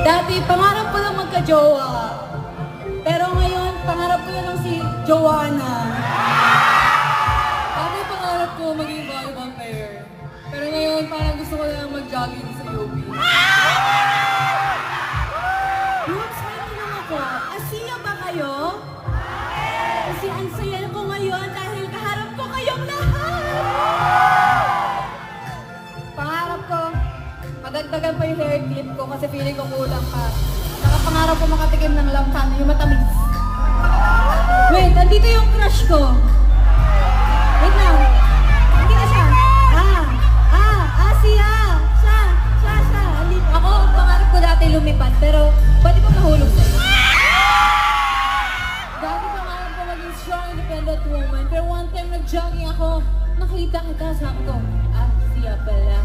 Dati, pangarap ko lang magka-jowa. Pero ngayon, pangarap ko na lang si Joanna. Dati pangarap ko maging volleyball player. Pero ngayon, parang gusto ko lang mag-jogging sa UP. Brooks, may tanong ako. Asiya ba kayo? Kasi ang saya ko ngayon dahil kaharap ko kayong lahat. Pangarap ko, madagdagan pa yung hair clip ko kasi feeling ko kulang pa. Saka pangarap ko makatikim ng lampan, yung matamis. Wait, andito yung crush ko. Wait lang. Hindi na siya. Siya. Andito. Ako, pangarap ko dati lumipad, pero pwede pa mahulog sa'yo. Dati pangarap ko maging strong, independent woman. Pero one time nag-jogging ako, nakita kita, sabi ko, siya pala.